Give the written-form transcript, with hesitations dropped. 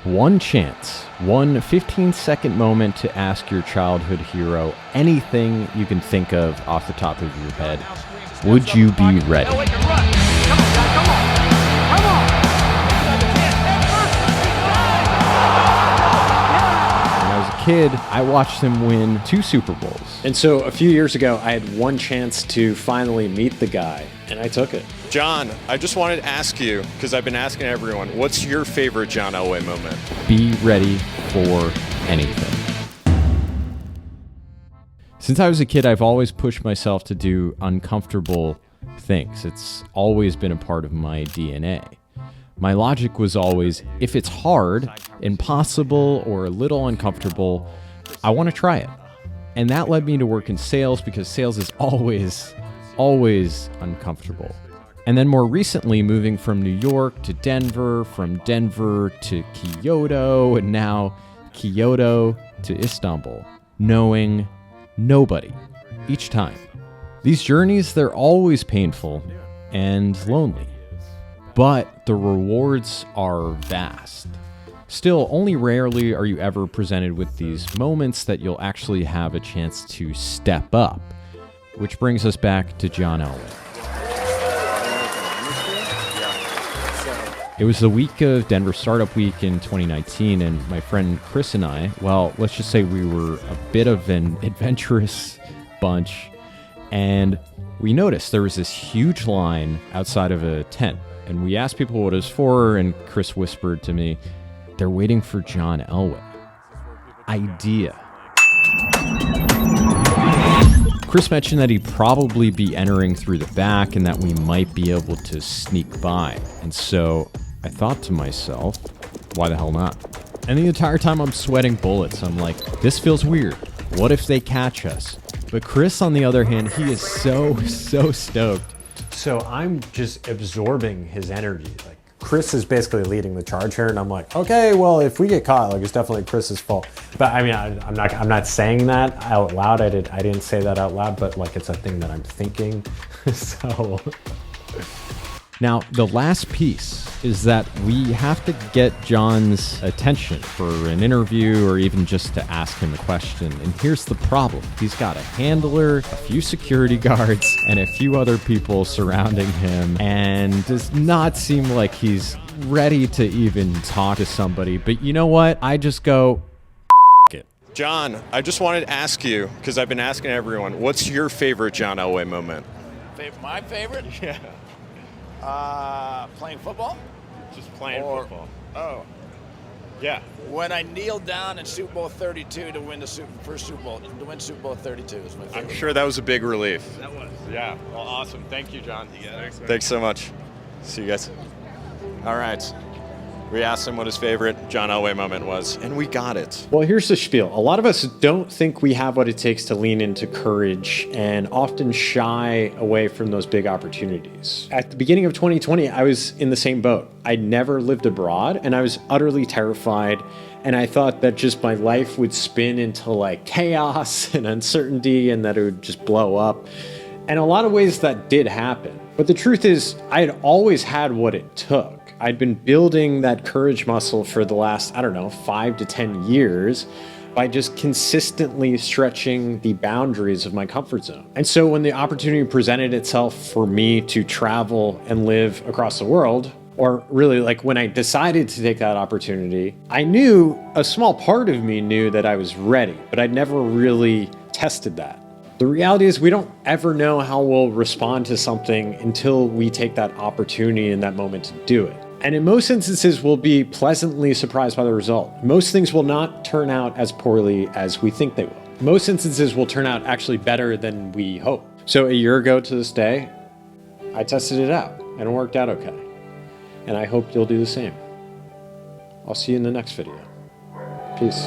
One chance, one 15-second moment to ask your childhood hero anything you can think of off the top of your head. Would you be ready? When I was a kid, I watched him win 2 Super Bowls. And so a few years ago, I had one chance to finally meet the guy, and I took it. John, I just wanted to ask you, because I've been asking everyone, what's your favorite John Elway moment? Be ready for anything. Since I was a kid, I've always pushed myself to do uncomfortable things. It's always been a part of my DNA. My logic was always, if it's hard, impossible, or a little uncomfortable, I want to try it. And that led me to work in sales, because sales is always uncomfortable. And then more recently, moving from New York to Denver, from Denver to Kyoto, and now Kyoto to Istanbul, knowing nobody each time. These journeys, they're always painful and lonely, but the rewards are vast. Still, only rarely are you ever presented with these moments that you'll actually have a chance to step up, which brings us back to John Elway. It was the week of Denver Startup Week in 2019, and my friend Chris and I, well, let's just say we were a bit of an adventurous bunch, and we noticed there was this huge line outside of a tent, and we asked people what it was for, and Chris whispered to me, they're waiting for John Elway. Idea. Chris mentioned that he'd probably be entering through the back and that we might be able to sneak by. And so I thought to myself, why the hell not? And the entire time I'm sweating bullets. I'm like, this feels weird. What if they catch us? But Chris, on the other hand, he is so stoked. So I'm just absorbing his energy. Like, Chris is basically leading the charge here, and I'm like, okay, well, if we get caught, like, it's definitely Chris's fault. But I mean, I'm not saying that out loud. I didn't say that out loud, but like, it's a thing that I'm thinking. So now the last piece is that we have to get John's attention for an interview or even just to ask him a question. And here's the problem. He's got a handler, a few security guards, and a few other people surrounding him, and does not seem like he's ready to even talk to somebody. But you know what? I just go, it. John, I just wanted to ask you, because I've been asking everyone, what's your favorite John Elway moment? My favorite? Yeah. Playing football? Just playing football. Oh. Yeah. When I kneeled down in Super Bowl 32 to win first Super Bowl, to win Super Bowl 32 is my favorite. I'm sure that was a big relief. That was. Yeah. Well, awesome. Thank you, John. Thanks so much. See you guys. All right. We asked him what his favorite John Elway moment was, and we got it. Well, here's the spiel. A lot of us don't think we have what it takes to lean into courage and often shy away from those big opportunities. At the beginning of 2020, I was in the same boat. I'd never lived abroad, and I was utterly terrified. And I thought that just my life would spin into like chaos and uncertainty, and that it would just blow up. And a lot of ways that did happen. But the truth is, I had always had what it took. I'd been building that courage muscle for the last, 5 to 10 years by just consistently stretching the boundaries of my comfort zone. And so when the opportunity presented itself for me to travel and live across the world, or really like when I decided to take that opportunity, I knew, a small part of me knew that I was ready, but I'd never really tested that. The reality is we don't ever know how we'll respond to something until we take that opportunity in that moment to do it. And in most instances, we'll be pleasantly surprised by the result. Most things will not turn out as poorly as we think they will. Most instances will turn out actually better than we hope. So a year ago to this day, I tested it out and it worked out okay. And I hope you'll do the same. I'll see you in the next video. Peace.